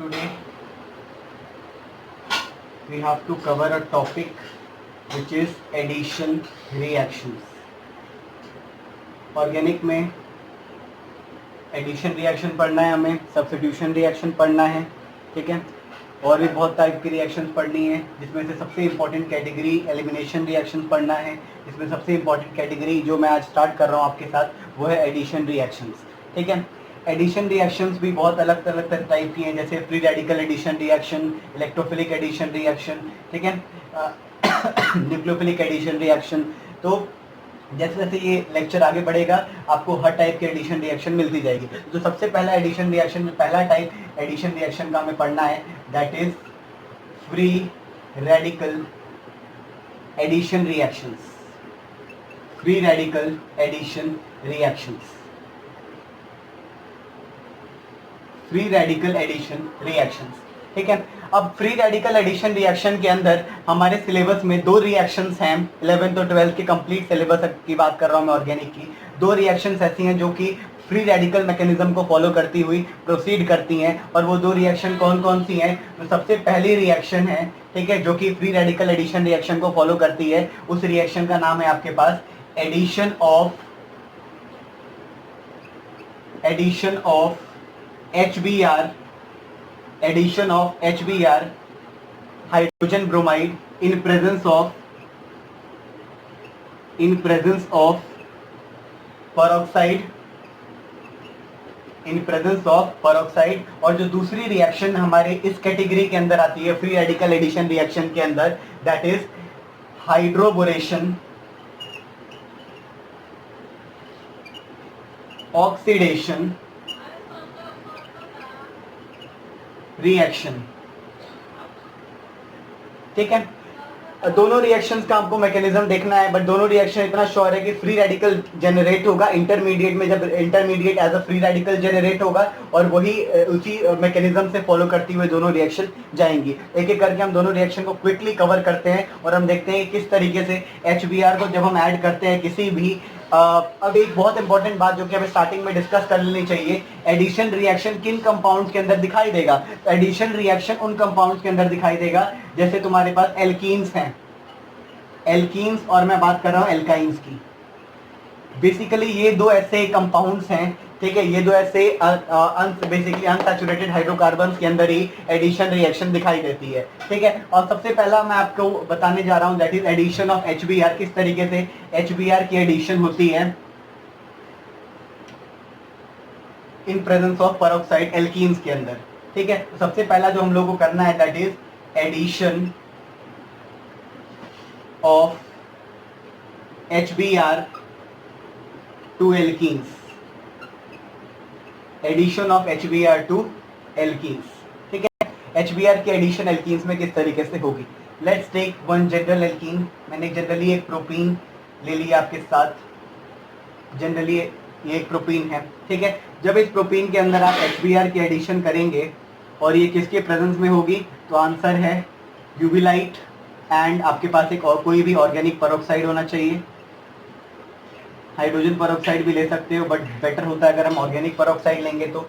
Today we have to cover a topic which is addition reactions. Organic में addition reaction पढ़ना है, हमें substitution reaction पढ़ना है, ठीक है। और भी बहुत टाइप की रिएक्शंस पढ़नी है, जिसमें से सबसे इम्पॉर्टेंट कैटेगरी एलिमिनेशन रिएक्शन पढ़ना है। इसमें सबसे इम्पॉर्टेंट कैटेगरी जो मैं आज स्टार्ट कर रहा हूँ आपके साथ वो है एडिशन रिएक्शंस, ठीक है। एडिशन रिएक्शंस भी बहुत अलग अलग टाइप की हैं, जैसे free radical addition reaction, electrophilic addition reaction, ठीक है, न्यूक्लियोफिलिक एडिशन रिएक्शन। तो जैसे जैसे ये लेक्चर आगे बढ़ेगा आपको हर टाइप के एडिशन रिएक्शन मिलती जाएगी। जो सबसे पहला एडिशन रिएक्शन में पहला टाइप एडिशन रिएक्शन का हमें पढ़ना है, that is free radical addition reactions. Free radical addition reactions, free radical addition reactions, ठीक है। अब फ्री रेडिकल एडिशन रिएक्शन के अंदर हमारे सिलेबस में दो रिएक्शंस हैं। 11th और 12th के कंप्लीट सिलेबस की बात कर रहा हूँ मैं ऑर्गेनिक की। दो रिएक्शंस ऐसी हैं जो कि फ्री रेडिकल मैकेनिज्म को फॉलो करती हुई प्रोसीड करती हैं, और वो दो रिएक्शन कौन कौन सी हैं। तो सबसे पहली रिएक्शन है, ठीक है, जो कि फ्री रेडिकल एडिशन रिएक्शन को फॉलो करती है, उस रिएक्शन का नाम है आपके पास addition of HBr, addition of HBr, hydrogen bromide in presence of peroxide, और जो दूसरी रिएक्शन हमारे इस कैटेगरी के अंदर आती है फ्री रेडिकल एडिशन रिएक्शन के अंदर, that is hydroboration oxidation reaction, ठीक है। दोनों रिएक्शंस का आपको मैकेनिज्म देखना है, बट दोनों रिएक्शन इतना श्योर है कि फ्री रेडिकल जनरेट होगा इंटरमीडिएट में, जब intermediate as a free radical generate होगा, और वही उसी मैकेनिज्म से फॉलो करती हुए दोनों रिएक्शन जाएंगी। एक एक करके हम दोनों रिएक्शन को क्विकली कवर करते हैं और हम देखते हैं किस तरीके से HBr को जब हम ऐड करते हैं किसी भी अब एक बहुत इंपॉर्टेंट बात जो कि हमें स्टार्टिंग में डिस्कस कर लेनी चाहिए, एडिशन रिएक्शन किन कंपाउंड्स के अंदर दिखाई देगा। तो एडिशन रिएक्शन उन कंपाउंड्स के अंदर दिखाई देगा जैसे तुम्हारे पास एल्कीन्स हैं, एल्कीन्स, और मैं बात कर रहा हूं एल्काइंस की। बेसिकली ये दो ऐसे कंपाउंड्स हैं, ठीक है, ये दो ऐसे बेसिकली अनसैचुरेटेड हाइड्रोकार्बन्स के अंदर ही एडिशन रिएक्शन दिखाई देती है, ठीक है। और सबसे पहला मैं आपको बताने जा रहा हूं that is addition of HBr, किस तरीके से HBr की एडिशन होती है in presence of peroxide alkenes के अंदर, ठीक है। तो सबसे पहला जो हम लोग को करना है that is addition of HBr to alkenes, addition of HBr to alkenes, ठीक है। HBr की एडिशन एल्कीन्स में किस तरीके से होगी। Let's take one general alkene. मैंने जनरली एक प्रोपीन ले लिया आपके साथ, जनरली ये एक प्रोपीन है, ठीक है। जब इस प्रोपीन के अंदर आप HBr की एडिशन करेंगे और ये किसके प्रेजेंस में होगी, तो आंसर है यूवी लाइट, एंड आपके पास एक और कोई भी ऑर्गेनिक पेरोक्साइड होना चाहिए। हाइड्रोजन पेरोक्साइड भी ले सकते हो, बट बेटर होता है अगर हम ऑर्गेनिक पेरोक्साइड लेंगे तो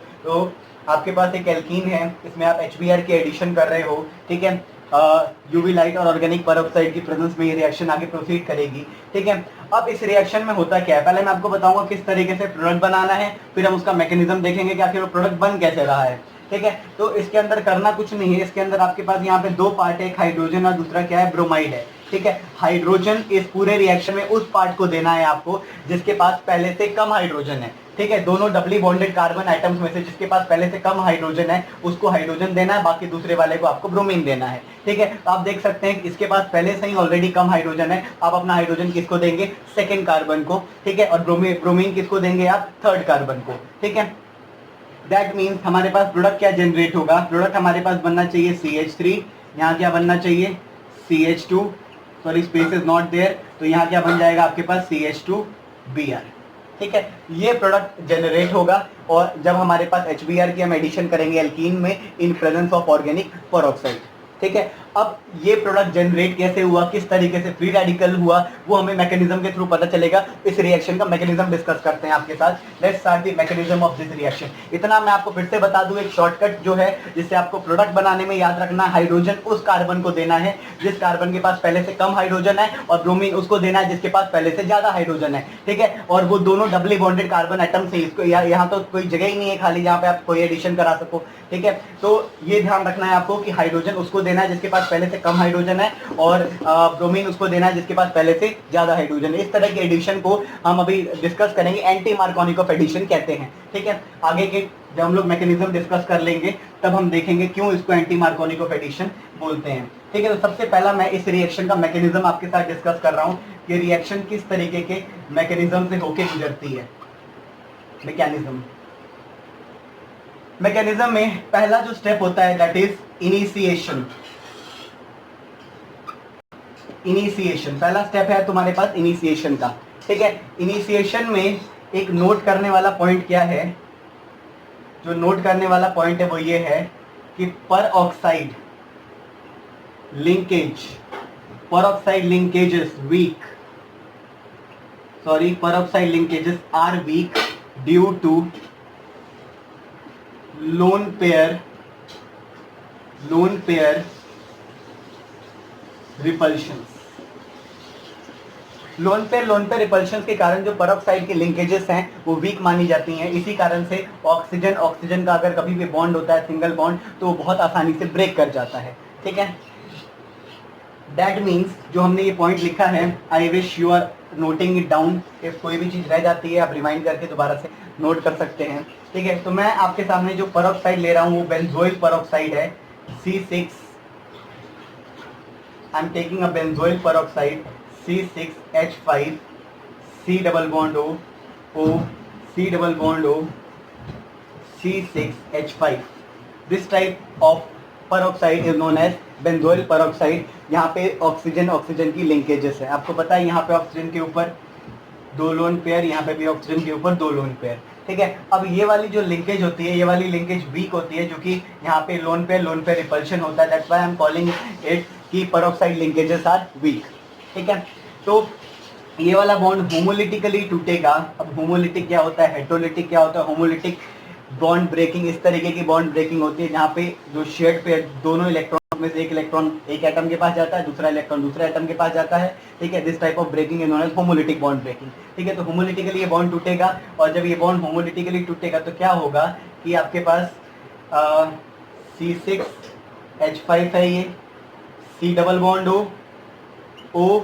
आपके पास एक एल्कीन है, इसमें आप HBr की एडिशन कर रहे हो, ठीक है। यूवी लाइट और ऑर्गेनिक पेरोक्साइड की प्रेजेंस में ये रिएक्शन आगे प्रोसीड करेगी, ठीक है। अब इस रिएक्शन में होता क्या है, पहले मैं आपको बताऊंगा किस तरीके से प्रोडक्ट बनाना है, फिर हम उसका मैकेनिज्म देखेंगे कि आखिर वो प्रोडक्ट बन कैसे रहा है, ठीक है। तो इसके अंदर करना कुछ नहीं है, इसके अंदर आपके पास यहाँ पे दो पार्ट है, एक हाइड्रोजन और दूसरा क्या है, ब्रोमाइड है, ठीक है। हाइड्रोजन इस पूरे रिएक्शन में उस पार्ट को देना है आपको जिसके पास पहले से कम हाइड्रोजन है, ठीक है। दोनों डबली बॉन्डेड कार्बन आइटम्स में से जिसके पास पहले से कम हाइड्रोजन है उसको हाइड्रोजन देना है, बाकी दूसरे वाले को आपको ब्रोमीन देना है, ठीक है। तो आप देख सकते हैं इसके पास पहले से ही ऑलरेडी कम हाइड्रोजन है, आप अपना हाइड्रोजन किसको देंगे, सेकेंड कार्बन को, ठीक है, और ब्रोमीन किसको देंगे आप, थर्ड कार्बन को, ठीक है। दैट मीन्स हमारे पास प्रोडक्ट क्या जनरेट होगा, प्रोडक्ट हमारे पास बनना चाहिए CH3, यहाँ क्या बनना चाहिए CH2, sorry space is not there, तो यहाँ क्या बन जाएगा आपके पास CH2Br, ठीक है। ये प्रोडक्ट जनरेट होगा, और जब हमारे पास HBr की हम एडिशन करेंगे एल्कीन में इन प्रेजेंस ऑफ ऑर्गेनिक पेरोक्साइड, ठीक है। अब ये प्रोडक्ट जनरेट कैसे हुआ, किस तरीके से फ्री रेडिकल हुआ, वो हमें मैकेनिज्म के थ्रू पता चलेगा। इस रिएक्शन का मैकेनिज्म डिस्कस करते हैं आपके साथ। Let's start the mechanism of this reaction. इतना मैं आपको फिर से बता दूं, एक शॉर्टकट जो है जिससे आपको प्रोडक्ट बनाने में याद रखना, हाइड्रोजन उस कार्बन को देना है जिस कार्बन के पास पहले से कम हाइड्रोजन है, और ब्रोमीन उसको देना है जिसके पास पहले से ज्यादा हाइड्रोजन है, ठीक है। और वो दोनों डबली बॉन्डेड कार्बन एटम से, इसको यहाँ तो कोई जगह ही नहीं है खाली जहाँ पे आप कोई एडिशन करा सको, ठीक है। तो ये ध्यान रखना है आपको कि हाइड्रोजन उसको देना है जिसके पास पहले से कम हाइड्रोजन है, और ब्रोमीन उसको देना है जिसके पास पहले से ज्यादा हाइड्रोजन है। इस तरह के एडिशन को हम अभी डिस्कस करेंगे, एंटी मार्कोनिक एडिशन कहते हैं, ठीक है। आगे के जब हम लोग मैकेनिज्म डिस्कस कर लेंगे तब हम देखेंगे क्यों इसको एंटी मार्कोनिक एडिशन बोलते हैं, ठीक है। तो सबसे पहला मैं इस रिएक्शन का मैकेनिज्म आपके साथ डिस्कस कर रहा हूं कि रिएक्शन किस तरीके के मैकेनिज्म से होके गुजरती है। मैकेनिज्म में पहला जो स्टेप होता है दैट इज इनिशिएशन। पहला स्टेप है तुम्हारे पास इनिशिएशन का, ठीक है। इनिशिएशन में एक नोट करने वाला पॉइंट क्या है, जो नोट करने वाला पॉइंट है वो ये है कि peroxide linkage are weak due to lone pair repulsions. Lone pair repulsions के कारण जो परऑक्साइड के लिंकेजेस हैं वो वीक मानी जाती हैं। इसी कारण से ऑक्सीजन का अगर कभी भी बॉन्ड होता है, सिंगल बॉन्ड, तो वो बहुत आसानी से ब्रेक कर जाता है, ठीक है। दैट मीन्स जो हमने ये पॉइंट लिखा है, I wish you are noting it down. If कोई भी चीज़ रह जाती है आप रिमाइंड करके दोबारा से नोट कर सकते हैं, ठीक है। तो मैं आपके सामने जो परऑक्साइड ले रहा हूँ वो बेंजोइल परऑक्साइड है, C6। I am taking a benzoyl peroxide C6H5, C double bond O, C double bond O, C6H5। This type of peroxide is known as benzoyl peroxide. यहाँ पे ऑक्सीजन की लिंकेजेस है। आपको पता है यहाँ पे ऑक्सीजन के ऊपर 2 लोन पेयर, यहाँ पे भी ऑक्सीजन के ऊपर 2 लोन पेयर, ठीक है। अब ये वाली जो लिंकेज होती है, ये वाली लिंकेज वीक होती है, जो कि यहाँ पे लोन पेयर रिपल्शन होता है। That's why I am calling it कि परऑक्साइड लिंकेजेस आर वीक, ठीक है। तो ये वाला बॉन्ड होमोलिटिकली टूटेगा। अब होमोलिटिक क्या होता है, हेटेरोलिटिक क्या होता है। होमोलिटिक बॉन्ड ब्रेकिंग इस तरीके की बॉन्ड ब्रेकिंग होती है जहाँ पे जो शेयर्ड पेयर, दोनों इलेक्ट्रॉन में से एक इलेक्ट्रॉन एक एटम के पास जाता है, दूसरा इलेक्ट्रॉन दूसरे एटम के पास जाता है, ठीक है। This type of breaking is known as homolytic bond breaking, ठीक है। तो होमोलिटिकली ये बॉन्ड टूटेगा, और जब ये बॉन्ड होमोलिटिकली टूटेगा तो क्या होगा कि आपके पास C6H5 है, ये C double bond O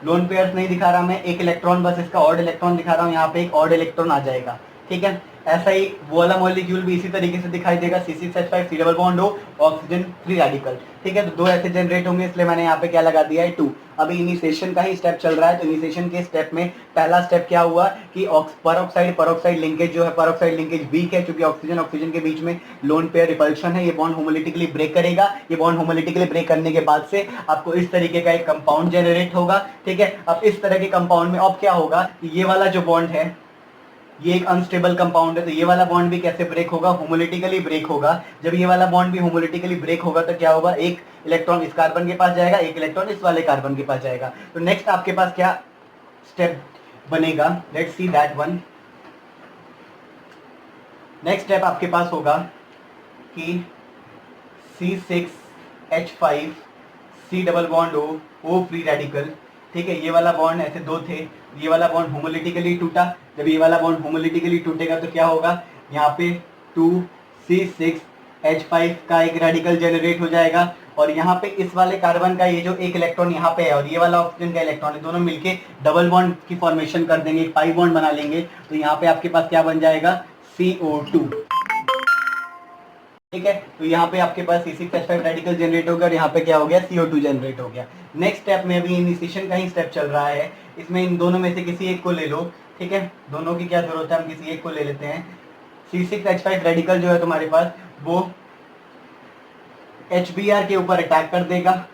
lone pairs नहीं दिखा रहा मैं, एक इलेक्ट्रॉन बस इसका ऑड इलेक्ट्रॉन दिखा रहा हूँ, यहाँ पे एक ऑड इलेक्ट्रॉन आ जाएगा, ठीक है। ऐसा ही वो वाला मॉलिक्यूल भी इसी तरीके से दिखाई देगा, C6H5 C double bond O, oxygen free radical, ठीक है। तो 2 ऐसे जनरेट होंगे, इसलिए मैंने यहाँ पे क्या लगा दिया है 2। अभी इनिशिएशन का ही स्टेप चल रहा है। तो इनिशिएशन के स्टेप में पहला स्टेप क्या हुआ कि परऑक्साइड लिंकेज जो है, परऑक्साइड लिंकेज वीक है क्योंकि ऑक्सीजन के बीच में लोन पेयर रिपल्शन है। ये बॉन्ड होमोलिटिकली ब्रेक करेगा। ये बॉन्ड होमोलिटिकली ब्रेक करने के बाद से आपको इस तरीके का एक कंपाउंड जनरेट होगा, ठीक है। अब इस तरह के कंपाउंड में अब क्या होगा कि ये वाला जो बॉन्ड है ये एक अनस्टेबल कंपाउंड है, तो ये वाला बॉन्ड भी कैसे ब्रेक होगा, होमोलिटिकली ब्रेक होगा। जब ये वाला बॉन्ड भी होमोलिटिकली ब्रेक होगा तो क्या होगा, एक इलेक्ट्रॉन इस कार्बन के पास जाएगा, एक इलेक्ट्रॉन इस वाले कार्बन के पास जाएगा। तो नेक्स्ट आपके पास क्या स्टेप बनेगा, let's see that one. Next step आपके पास होगा कि C6H5 C double bond O free radical, ठीक है। ये वाला बॉन्ड ऐसे 2 थे, ये वाला बॉन्ड होमोलिटिकली टूटा। जब ये वाला बॉन्ड होमोलिटिकली टूटेगा तो क्या होगा, यहाँ पे 2C6H5 का एक रेडिकल जनरेट हो जाएगा, और यहाँ पे इस वाले कार्बन का ये जो एक इलेक्ट्रॉन यहाँ पे है और ये वाला ऑक्सीजन का इलेक्ट्रॉन है, दोनों मिलके डबल बॉन्ड की फॉर्मेशन कर देंगे, एक पाई बॉन्ड बना लेंगे। तो यहाँ पे आपके पास क्या बन जाएगा, CO2, ठीक है। तो यहाँ पे आपके पास C6H5 रेडिकल जनरेट हो गया, और यहाँ पे क्या हो गया, CO2 जनरेट हो गया। नेक्स्ट स्टेप में अभी इनिशिएशन का ही स्टेप चल रहा है, इसमें इन दोनों में से किसी एक को ले लो, ठीक है। दोनों की क्या जरूरत है, हम किसी एक को ले लेते हैं। C6H5 रेडिकल जो है तुम्हारे पास वो HBr के ऊपर अटैक कर देगा,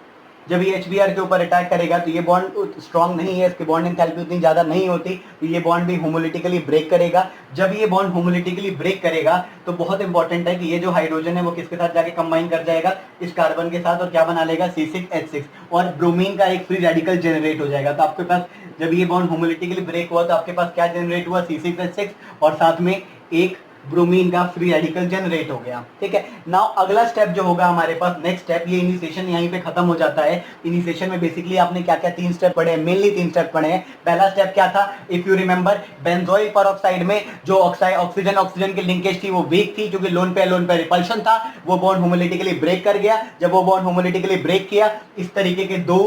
जब ये HBr के ऊपर अटैक करेगा तो ये बॉन्ड स्ट्रांग नहीं है, इसकी बॉन्ड एंथैल्पी उतनी ज़्यादा नहीं होती, तो ये बॉन्ड भी होमोलिटिकली ब्रेक करेगा। जब ये बॉन्ड होमोलिटिकली ब्रेक करेगा तो बहुत इंपॉर्टेंट है कि ये जो हाइड्रोजन है वो किसके साथ जाके कंबाइन कर जाएगा, इस कार्बन के साथ, और क्या बना लेगा, C6H6, और ब्रोमीन का एक फ्री रेडिकल जनरेट हो जाएगा। तो आपके पास जब ये बॉन्ड होमोलिटिकली ब्रेक हुआ तो आपके पास क्या जनरेट हुआ, C6H6, और साथ में एक ब्रोमीन का फ्री रेडिकल जनरेट हो गया। ठीक है, नाउ अगला स्टेप जो होगा हमारे पास, नेक्स्ट स्टेप, ये इनिशिएशन यहीं पे खत्म हो जाता है। इनिशिएशन में बेसिकली आपने क्या क्या 3 स्टेप पढ़े हैं, मेनली 3 स्टेप पढ़े हैं। पहला स्टेप क्या था, if you remember, benzoyl peroxide में जो ऑक्सीजन ऑक्सीजन की लिंकेज थी वो वीक थी, क्योंकि लोन पे रिपल्शन था, वो बॉन्ड होमोलिटिकली ब्रेक कर गया। जब वो बॉन्ड होमोलिटिकली ब्रेक किया, इस तरीके के 2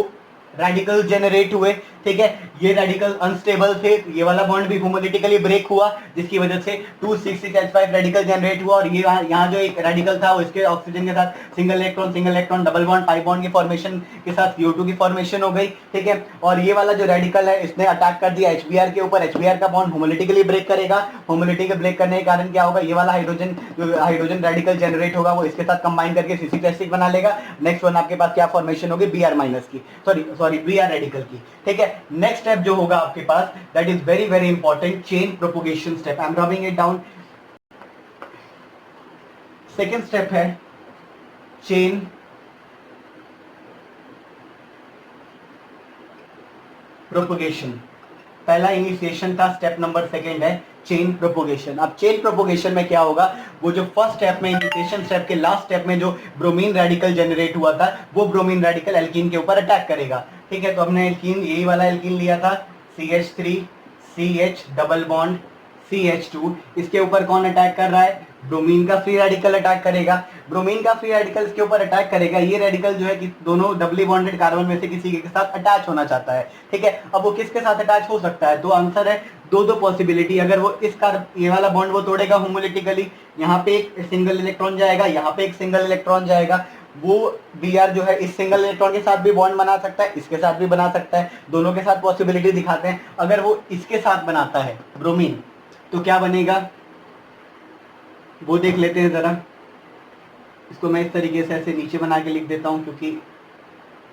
रेडिकल जनरेट हुए। ठीक है, ये रेडिकल अनस्टेबल थे, ये वाला बॉन्ड भी होमोलिटिकली ब्रेक हुआ, जिसकी वजह से 266H5 रेडिकल जनरेट हुआ, और ये यहाँ जो एक रेडिकल था वो इसके ऑक्सीजन के साथ single electron double bond pi bond के फॉर्मेशन के साथ CO2 की फॉर्मेशन हो गई। ठीक है, और ये वाला जो रेडिकल है इसने अटैक कर दिया HBr के ऊपर, HBr का बॉन्ड होमोलिटिकली ब्रेक करेगा। होमोलिटिकली ब्रेक करने के कारण क्या होगा, ये वाला हाइड्रोजन रेडिकल जनरेट होगा वो इसके साथ कंबाइन करके C6H6 बना लेगा। नेक्स्ट वन आपके पास क्या फॉर्मेशन होगी, Br- की, सॉरी Br रेडिकल की। ठीक है, नेक्स्ट स्टेप जो होगा आपके पास, that is very very important, chain propagation step. I am rubbing it down. Second step है चेन प्रोपोगेशन। पहला इनिशिएशन था, स्टेप नंबर सेकेंड है चेन प्रोपोगेशन। अब चेन प्रोपोगेशन में क्या होगा, वो जो फर्स्ट स्टेप में, इनिशिएशन स्टेप के लास्ट स्टेप में जो ब्रोमीन रेडिकल जनरेट हुआ था, वो ब्रोमीन रेडिकल एल्कीन के ऊपर अटैक करेगा। ठीक है, तो हमने एल्कीन, यही वाला एल्कीन लिया था, CH3 CH double bond CH2, इसके ऊपर कौन अटैक कर रहा है, ब्रोमीन का फ्री रेडिकल अटैक करेगा। ब्रोमीन का फ्री रेडिकल इसके ऊपर अटैक करेगा। ये रेडिकल जो है कि दोनों डबली बॉन्डेड कार्बन में से किसी के साथ अटैच होना चाहता है। ठीक है, अब वो किसके साथ अटैच हो सकता है, तो आंसर है दो पॉसिबिलिटी। अगर वो ये वाला बॉन्ड वो तोड़ेगा होमोलिटिकली, यहाँ पे एक सिंगल इलेक्ट्रॉन जाएगा, यहाँ पे एक सिंगल इलेक्ट्रॉन जाएगा, वो Br जो है इस सिंगल इलेक्ट्रॉन के साथ भी बॉन्ड बना सकता है, इसके साथ भी बना सकता है, दोनों के साथ पॉसिबिलिटी दिखाते हैं। अगर वो इसके साथ बनाता है ब्रोमीन, तो क्या बनेगा वो देख लेते हैं जरा। इसको मैं इस तरीके से ऐसे नीचे बना के लिख देता हूँ, क्योंकि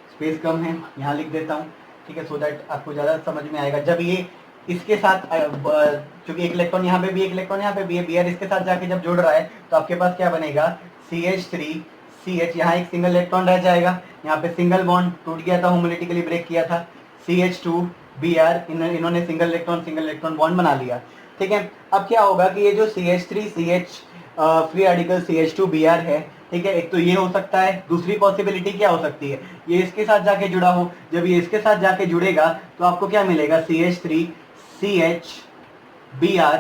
स्पेस कम है, यहाँ लिख देता हूँ। ठीक है, सो दैट आपको ज़्यादा समझ में आएगा। जब ये इसके साथ, क्योंकि एक इलेक्ट्रॉन यहाँ पे भी, एक इलेक्ट्रॉन यहाँ पे भी है, Br इसके साथ जाके जब जुड़ रहा है, तो आपके पास क्या बनेगा, CH3 CH, यहाँ एक सिंगल इलेक्ट्रॉन रह जाएगा, यहाँ पे सिंगल बॉन्ड टूट गया था, होमोलिटिकली ब्रेक किया था, CH2 Br, इन्होंने सिंगल इलेक्ट्रॉन बॉन्ड बना लिया। ठीक है, अब क्या होगा कि ये जो CH3 CH free radical CH2 Br है, ठीक है, एक तो ये हो सकता है, दूसरी पॉसिबिलिटी क्या हो सकती है, ये इसके साथ जाके जुड़ा हो। जब ये इसके साथ जाके जुड़ेगा तो आपको क्या मिलेगा, CH3 CH Br,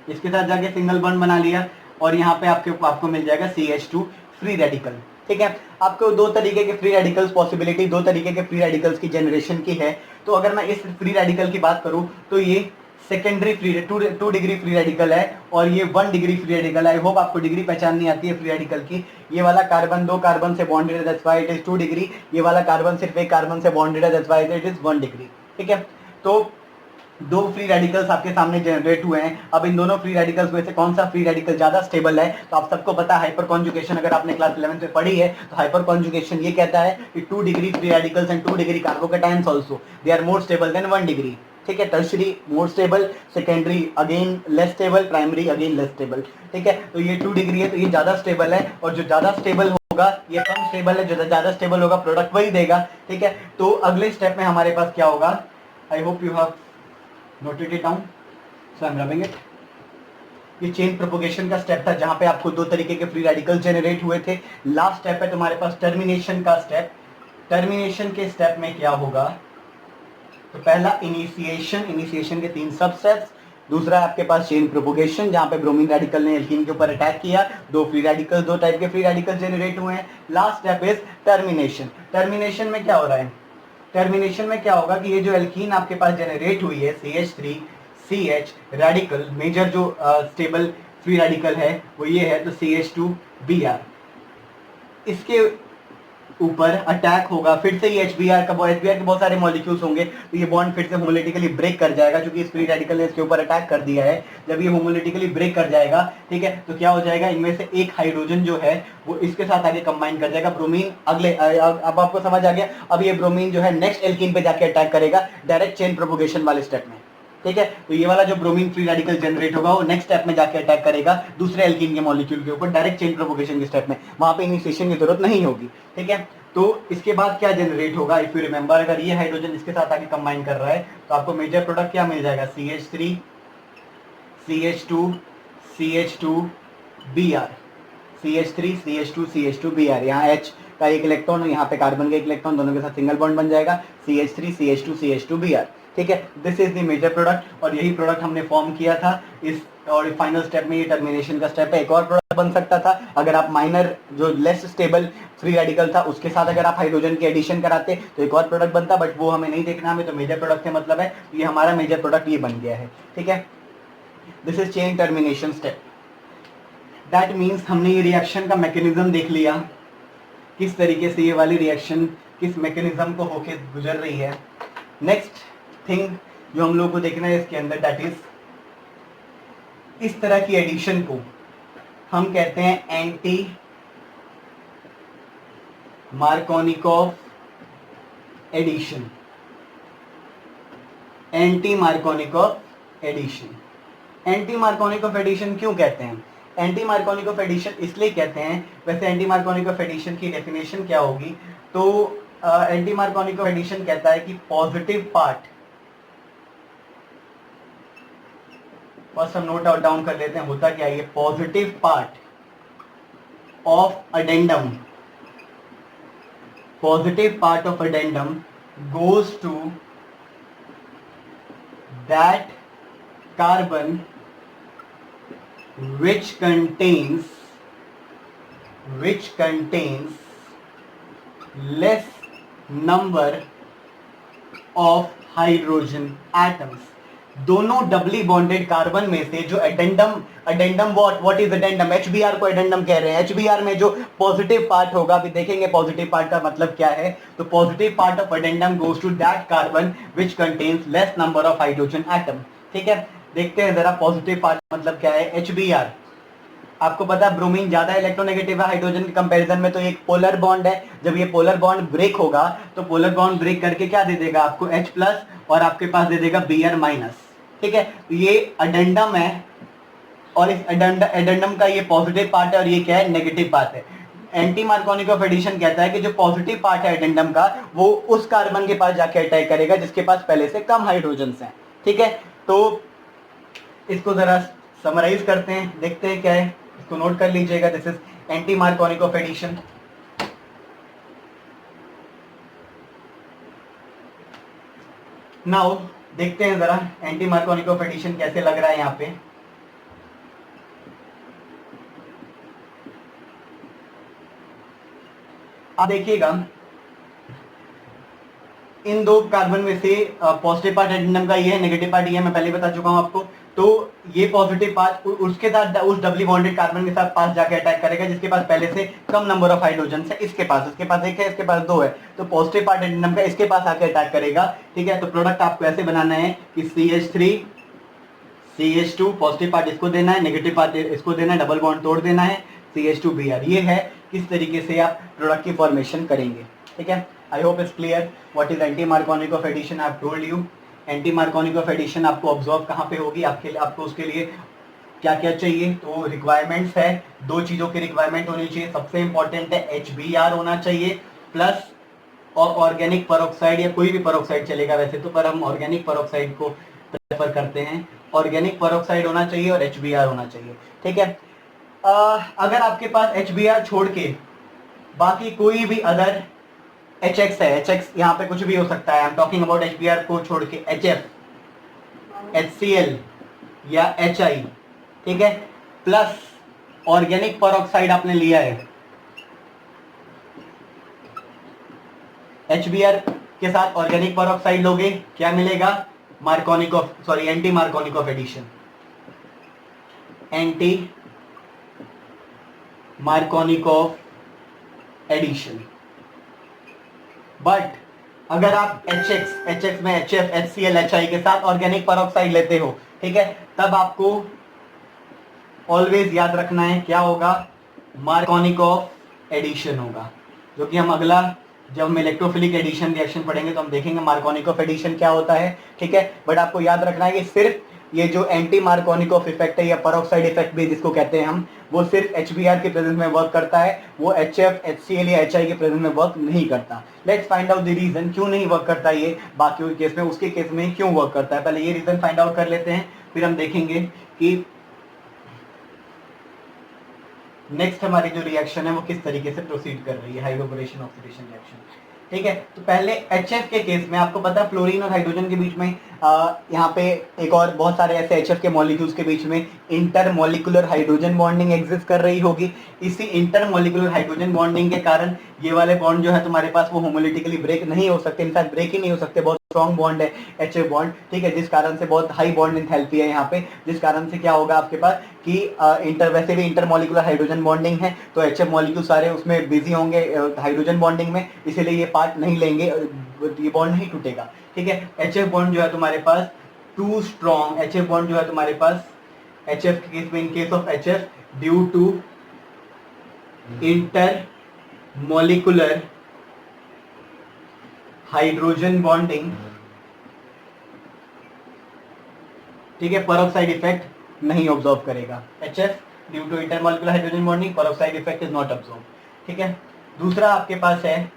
इसके साथ जाके सिंगल बॉन्ड बना लिया, और यहाँ पे आपको मिल जाएगा CH2 फ्री रेडिकल। ठीक है, आपको 2 तरीके के फ्री रेडिकल्स पॉसिबिलिटी, 2 तरीके के फ्री रेडिकल्स की जनरेशन की है। तो अगर मैं इस फ्री रेडिकल की बात करूं तो ये secondary free 2 degree free radical है, और ये 1 डिग्री फ्री रेडिकल है। आई होप आपको डिग्री पहचाननी आती है फ्री रेडिकल की। ये वाला कार्बन 2 कार्बन से बॉन्डेड है, that's why it is 2 degree. ये वाला कार्बन सिर्फ एक कार्बन से बॉन्डेड है, that's why it is 1 degree. ठीक है, तो 2 फ्री रेडिकल्स आपके सामने जनरेट हुए हैं। अब इन दोनों फ्री रेडिकल्स में से कौन सा फ्री रेडिकल ज्यादा स्टेबल है, तो आप सबको पता है हाइपर कॉन्जुगेशन, अगर आपने क्लास 11 में पढ़ी है तो हाइपर कॉन्जुगेशन ये कहता है कि 2 degree free radicals and 2 degree carbocations also they are more stable than 1 degree. ठीक है, tertiary more stable, secondary again less stable, primary again less stable. ठीक है, तो ये 2 डिग्री है, तो ये ज्यादा स्टेबल है, और जो ज्यादा स्टेबल होगा ये कम स्टेबल है, जो ज्यादा स्टेबल होगा प्रोडक्ट वही देगा। ठीक है, तो अगले स्टेप में हमारे पास क्या होगा, I hope you have noted it down, so I am rubbing it. ये चेन प्रोपोगेशन का स्टेप था, जहां पे आपको 2 तरीके के फ्री रेडिकल जनरेट हुए थे। लास्ट स्टेप है तुम्हारे पास टर्मिनेशन का स्टेप। टर्मिनेशन के स्टेप में क्या होगा, तो पहला इनिशिएशन के 3 सब स्टेप्स, दूसरा आपके पास चेन प्रोपोगेशन, जहां पे ब्रोमीन रेडिकल ने एल्कीन के ऊपर अटैक किया, 2 फ्री रेडिकल, 2 टाइप के फ्री रेडिकल जनरेट हुए हैं। Last step is termination. Termination में क्या हो रहा है, टर्मिनेशन में क्या होगा कि ये जो एल्कीन आपके पास जनरेट हुई है CH3 CH रेडिकल, मेजर जो स्टेबल फ्री रेडिकल है वो ये है, तो CH2 Br, इसके ऊपर अटैक होगा, फिर से ये HBr के बहुत सारे मॉलिक्यूल्स होंगे, तो ये बॉन्ड फिर से होमोलिटिकली ब्रेक कर जाएगा, क्योंकि इस फ्री रेडिकल ने इसके ऊपर अटैक कर दिया है। जब ये होमोलिटिकली ब्रेक कर जाएगा, ठीक है, तो क्या हो जाएगा, इनमें से एक हाइड्रोजन जो है वो इसके साथ आगे कंबाइन कर जाएगा। ब्रोमीन अगले, अब आपको समझ आ गया। अब ये ब्रोमीन जो है नेक्स्ट एल्कीन पे जाके अटैक करेगा डायरेक्ट चेन प्रोपोगेशन वाले स्टेप में, ठीक है। तो ये वाला जो ब्रोमीन फ्री रेडिकल जनरेट होगा वो नेक्स्ट स्टेप में जाके अटैक करेगा दूसरे एल्कीन के मॉलिक्यूल के ऊपर डायरेक्ट चेन प्रोपोगेशन के स्टेप में, वहां पे इनिशिएशन की जरूरत नहीं होगी, ठीक है। तो इसके बाद क्या जनरेट होगा, इफ यू रिमेंबर, अगर ये हाइड्रोजन इसके साथ आके कंबाइन कर रहा है तो आपको मेजर प्रोडक्ट क्या मिल जाएगा, CH3 CH2 CH2 Br, CH3 CH2 CH2 Br। यहाँ H का एक इलेक्ट्रॉन और यहाँ पे कार्बन का एक इलेक्ट्रॉन, दोनों के साथ सिंगल बॉन्ड बन जाएगा, CH3 CH2 CH2 Br, ठीक है। This is the major product, और यही प्रोडक्ट हमने फॉर्म किया था इस, और फाइनल स्टेप में ये टर्मिनेशन का स्टेप है। एक और प्रोडक्ट बन सकता था अगर आप माइनर जो लेस स्टेबल फ्री रेडिकल था उसके साथ अगर आप हाइड्रोजन के एडिशन कराते तो एक और प्रोडक्ट बनता, बट वो हमें नहीं देखना, हमें तो मेजर प्रोडक्ट से मतलब है। ये हमारा मेजर प्रोडक्ट ये बन गया है, ठीक है। This is chain termination step. That means हमने ये रिएक्शन का मैकेनिज्म देख लिया, किस तरीके से ये वाली रिएक्शन किस मैकेनिज्म को होके गुजर रही है। नेक्स्ट थिंग जो हम लोग को देखना है इसके अंदर, दैट इज इस तरह की एडिशन को हम कहते हैं anti Markovnikov addition. Anti Markovnikov addition, anti Markovnikov addition क्यों कहते हैं, एंटी मार्कोनिकॉफ एडिशन इसलिए कहते हैं, वैसे एंटी मार्कोनिकॉफ एडिशन की डेफिनेशन क्या होगी, तो एंटी मार्कोनिकॉफ एडिशन कहता है कि पॉजिटिव पार्ट, फर्स्ट हम नोट डाउन कर लेते हैं होता क्या है, positive part of addendum, positive part of addendum goes to that carbon which contains less number of hydrogen atoms। दोनों डबली बॉन्डेड कार्बन में से जो addendum what is addendum, HBr को अडेंडम कह रहे हैं। HBr में जो पॉजिटिव पार्ट होगा, अभी देखेंगे पॉजिटिव पार्ट का मतलब क्या है, तो positive part of addendum goes to that carbon which contains less number of hydrogen atom, ठीक है। देखते हैं जरा पॉजिटिव पार्ट मतलब क्या है। HBr, आपको पता है ब्रोमीन ज्यादा इलेक्ट्रोनेगेटिव है हाइड्रोजन के कंपैरिजन में, तो एक पोलर बॉन्ड है। जब ये पोलर बॉन्ड ब्रेक होगा तो पोलर बॉन्ड ब्रेक करके क्या दे देगा आपको H+ और आपके पास दे देगा Br-, ठीक है। तो ये अडेंडम है और इस अडेंडम का ये पॉजिटिव पार्ट है और ये क्या है, नेगेटिव पार्ट है। एंटी मार्कोनिकॉफ एडिशन कहता है कि जो पॉजिटिव पार्ट है एडेंडम का वो उस कार्बन के पास जाके अटैक करेगा जिसके पास पहले से कम हाइड्रोजन हैं, ठीक है। तो इसको जरा समराइज करते हैं, देखते हैं क्या है, इसको नोट कर लीजिएगा। This is anti Markovnikov addition. Now देखते हैं जरा एंटी मार्कोनिकॉफ एडिशन कैसे लग रहा है यहाँ पे। आप देखिएगा इन दो कार्बन में से पॉजिटिव पार्ट एडेंडम का ये है, नेगेटिव पार्ट ये है, मैं पहले बता चुका हूं आपको। तो ये पॉजिटिव पार्ट उसके साथ उस डबली बॉन्डेड कार्बन के साथ पास जाके अटैक करेगा जिसके पास पहले से कम नंबर ऑफ हाइड्रोजन है। इसके पास एक है, इसके पास दो है, तो पॉजिटिव पार्ट एडेंडम का इसके पास आके अटैक करेगा, ठीक है। तो प्रोडक्ट आपको ऐसे बनाना है कि CH3 CH2 पॉजिटिव पार्ट इसको देना है, नेगेटिव पार्ट इसको देना है, डबल बॉन्ड तोड़ देना है, CH2 Br। ये है किस तरीके से आप प्रोडक्ट की फॉर्मेशन करेंगे, ठीक है। I hope it's clear what is anti Markovnikov addition. I have told you anti Markovnikov addition आपको ऑब्जर्व कहाँ पे होगी, आपको उसके लिए क्या क्या चाहिए। तो रिक्वायरमेंट्स है, दो चीज़ों की रिक्वायरमेंट होनी चाहिए। सबसे इंपॉर्टेंट है HBr होना चाहिए प्लस और ऑर्गेनिक परऑक्साइड या कोई भी परऑक्साइड चलेगा वैसे तो, पर हम ऑर्गेनिक परऑक्साइड को प्रेफर करते हैं। ऑर्गेनिक परऑक्साइड होना चाहिए और HBr होना चाहिए, ठीक है। अगर आपके पास HBr छोड़ के बाकी कोई भी अदर HX है, HX यहाँ पे कुछ भी हो सकता है, I am talking about HBr को छोड़ के HF, HCl या HI, ठीक है, प्लस ऑर्गेनिक परऑक्साइड आपने लिया है, HBr के साथ ऑर्गेनिक परऑक्साइड लोगे, क्या मिलेगा, anti Markovnikov addition. Anti Markovnikov addition, but अगर आप एच एक्स में HF, HCl, HI के साथ ऑर्गेनिक पेरोक्साइड लेते हो, ठीक है, तब आपको ऑलवेज याद रखना है क्या होगा, मार्कोनिकॉफ एडिशन होगा, जो कि हम अगला जब हम इलेक्ट्रोफिलिक एडिशन रिएक्शन पढ़ेंगे तो हम देखेंगे मार्कोनिकॉफ एडिशन क्या होता है, ठीक है। बट आपको याद रखना है कि सिर्फ ये जो एंटी मार्कोनिकॉफ इफेक्ट है या पेरोक्साइड इफेक्ट भी जिसको कहते हैं हम, वो सिर्फ HBr के प्रेजेंस में वर्क करता है, वो HF, HCl या HI के प्रेजेंस में वर्क नहीं करता। Let's find out the reason क्यों नहीं वर्क करता ये बाकी केस में, उसके केस में क्यों वर्क करता है। पहले ये रीजन फाइंड आउट कर लेते हैं, फिर हम देखेंगे कि नेक्स्ट हमारी जो रिएक्शन है वो किस तरीके से प्रोसीड कर रही है, हाइड्रोबोरेशन ऑक्सीडेशन रिएक्शन, ठीक है। तो पहले HF के केस में आपको पता है फ्लोरीन और हाइड्रोजन के बीच में यहाँ पे एक और बहुत सारे ऐसे HF के मॉलिक्यूल्स के बीच में इंटरमॉलिक्यूलर हाइड्रोजन बॉन्डिंग एग्जिस्ट कर रही होगी। इसी इंटरमॉलिक्यूलर हाइड्रोजन बॉन्डिंग के कारण ये वाले बॉन्ड जो है तुम्हारे पास वो होमोलिटिकली ब्रेक नहीं हो सकते, इनफैक्ट ब्रेक ही नहीं हो सकते, बहुत स्ट्रॉन्ग बॉन्ड है HF बॉन्ड, ठीक है, जिस कारण से बहुत हाई बॉन्ड एंथैल्पी है यहाँ पे, जिस कारण से क्या होगा आपके पास कि वैसे भी इंटरमॉलिक्यूलर हाइड्रोजन बॉन्डिंग है तो HF मॉलिक्यूल सारे उसमें बिजी होंगे हाइड्रोजन बॉन्डिंग में, इसीलिए ये पार्ट नहीं लेंगे, ये बॉन्ड नहीं टूटेगा, ठीक है। HF बॉन्ड जो है तुम्हारे पास टू स्ट्रॉन्ग, HF बॉन्ड जो है तुम्हारे पास HF के केस में, in case of HF due to intermolecular hydrogen bonding, ठीक है, पेरोक्साइड इफेक्ट नहीं ऑब्जर्व करेगा। HF due to intermolecular hydrogen bonding, peroxide effect is not observe, ठीक है। दूसरा आपके पास है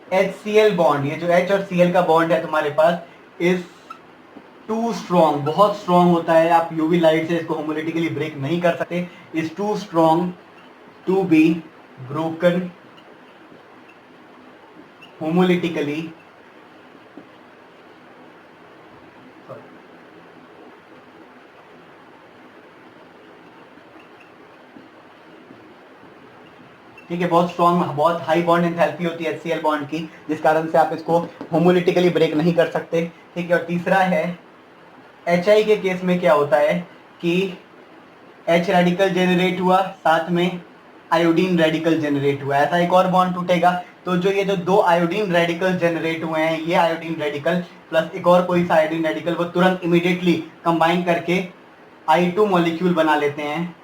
HCl बॉन्ड, ये जो H और Cl का बॉन्ड है तुम्हारे पास इज टू स्ट्रॉन्ग, बहुत स्ट्रॉन्ग होता है, आप यूवी लाइट से इसको होमोलिटिकली ब्रेक नहीं कर सकते, is too strong to be broken homolytically, ठीक है, बहुत स्ट्रॉन्ग, बहुत हाई बॉन्ड एंथैल्पी होती है HCl बॉन्ड की, जिस कारण से आप इसको होमोलिटिकली ब्रेक नहीं कर सकते, ठीक है। और तीसरा है HI के केस में क्या होता है कि H रेडिकल जेनरेट हुआ, साथ में आयोडीन रेडिकल जेनरेट हुआ, ऐसा एक और बॉन्ड टूटेगा, तो जो ये जो दो आयोडीन रेडिकल जेनरेट हुए हैं, ये आयोडीन रेडिकल प्लस एक और कोई सा आयोडीन रेडिकल, वो तुरंत इमीडिएटली कंबाइन करके I2 मॉलिक्यूल बना लेते हैं,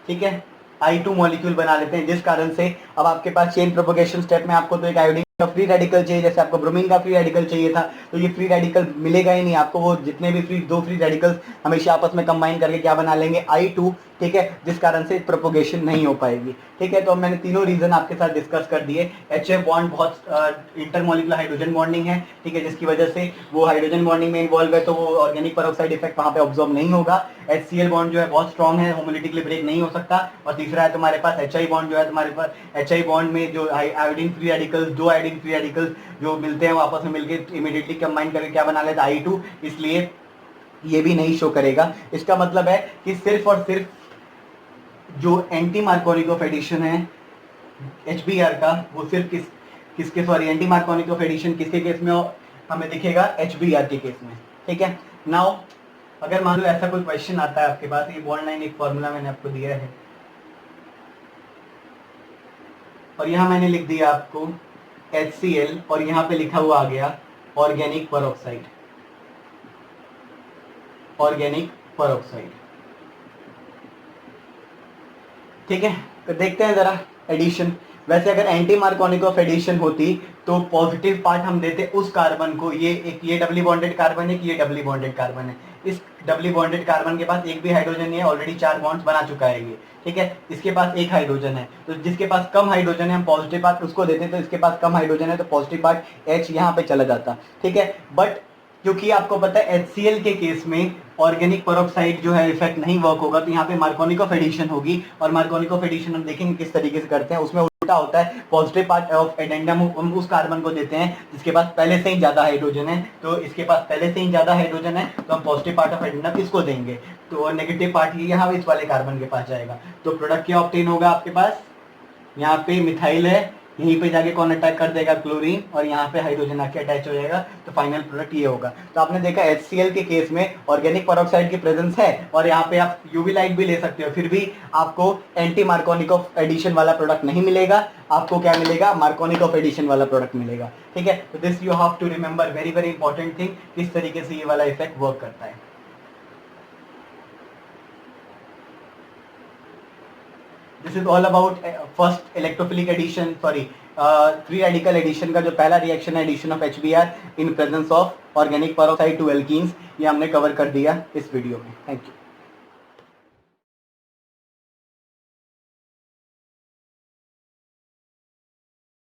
ठीक है, I2 मॉलिक्यूल बना लेते हैं, जिस कारण से अब आपके पास चेन प्रोपगेशन स्टेप में आपको तो एक आयोडीन का फ्री रेडिकल चाहिए, जैसे आपको ब्रोमीन का फ्री रेडिकल चाहिए था, तो ये फ्री रेडिकल मिलेगा ही नहीं आपको, वो जितने भी दो फ्री रेडिकल्स हमेशा आपस में कंबाइन करके क्या बना लेंगे, I2, ठीक है, जिस कारण से प्रोपगेशन नहीं हो पाएगी, ठीक है। तो मैंने तीनों रीजन आपके साथ डिस्कस कर दिए। HF बॉन्ड बहुत इंटरमॉलिक्यूलर हाइड्रोजन बॉन्डिंग है, ठीक है, जिसकी वजह से वो हाइड्रोजन बॉन्डिंग में इन्वॉल्व है, तो वो ऑर्गेनिक पेरोक्साइड इफेक्ट वहां पे ऑब्जर्व नहीं होगा। HCl बॉन्ड जो है बहुत स्ट्रॉन्ग है, होमोलिटिकली ब्रेक नहीं हो सकता। और तीसरा है तुम्हारे पास HI बॉन्ड, जो है तुम्हारे पास HI बॉन्ड में जो आयोडीन फ्री रेडिकल्स, दो आयोडीन फ्री रेडिकल्स जो मिलते हैं वो आपस में मिलकर इमीडिएटली कंबाइन करके क्या बना लेता है, I2, इसलिए ये भी नहीं शो करेगा। इसका मतलब है कि सिर्फ और सिर्फ जो एंटी मार्कोनिकॉफ एडिशन है HBr का, वो सिर्फ किसके सॉरी एंटी मार्कोनिकॉफ एडिशन किसके केस में हमें दिखेगा, HBr के केस में, ठीक है। नाउ अगर मान लो ऐसा कोई क्वेश्चन आता है आपके पास, ये बॉन्ड लाइन एक फॉर्मूला मैंने आपको दिया है और यहाँ मैंने लिख दिया आपको HCl और यहाँ पे लिखा हुआ आ गया ऑर्गेनिक पेरोक्साइड, ऑर्गेनिक पेरोक्साइड, ठीक है। तो देखते हैं जरा एडिशन। वैसे अगर एंटी मार्कोनिकॉफ एडिशन होती तो पॉजिटिव पार्ट हम देते उस कार्बन को, ये डबली बॉन्डेड कार्बन है कि ये डबली बॉन्डेड कार्बन है, इस डबली बॉन्डेड कार्बन के पास एक भी हाइड्रोजन नहीं है, ऑलरेडी 4 बॉन्ड्स बना चुका है ये, ठीक है। इसके पास एक हाइड्रोजन है, तो जिसके पास कम हाइड्रोजन है हम पॉजिटिव पार्ट उसको देते, तो इसके पास कम हाइड्रोजन है तो पॉजिटिव पार्ट H यहाँ पे चला जाता, ठीक है। बट क्योंकि आपको पता है HCl के केस में ऑर्गेनिक पेरोक्साइड जो है इफेक्ट नहीं वर्क होगा, तो यहाँ पे मार्कोनिकॉफ एडिशन होगी, और मार्कोनिकॉफ एडिशन हम देखेंगे किस तरीके से करते हैं। उसमें उल्टा होता है, पॉजिटिव पार्ट ऑफ एडेंडम हम उस कार्बन को देते हैं जिसके पास पहले से ही ज्यादा हाइड्रोजन है, तो इसके पास पहले से ही ज्यादा हाइड्रोजन है तो हम पॉजिटिव पार्ट ऑफ एडेंडम इसको देंगे, तो नेगेटिव पार्ट ये यहाँ इस वाले कार्बन के पास जाएगा, तो प्रोडक्ट क्या ऑब्टेन होगा आपके पास, यहाँ पे मिथाइल है, यहीं पे जाके कौन अटैक कर देगा, क्लोरीन, और यहाँ पे हाइड्रोजन आके अटैच हो जाएगा, तो फाइनल प्रोडक्ट ये होगा। तो आपने देखा HCl के केस में ऑर्गेनिक पेरोक्साइड की प्रेजेंस है, और यहाँ पे आप यूवी लाइट भी ले सकते हो, फिर भी आपको एंटी मार्कोनिकॉफ एडिशन वाला प्रोडक्ट नहीं मिलेगा, आपको क्या मिलेगा, मार्कोनिकॉफ एडिशन वाला प्रोडक्ट मिलेगा। ठीक है, तो this you have to remember, very very important thing, किस तरीके से ये वाला इफेक्ट वर्क करता है। This is all about first electrophilic addition, sorry free radical addition का जो पहला रिएक्शन है, addition of HBr in presence of organic peroxide to alkenes, ये हमने कवर कर दिया इस वीडियो में। Thank you.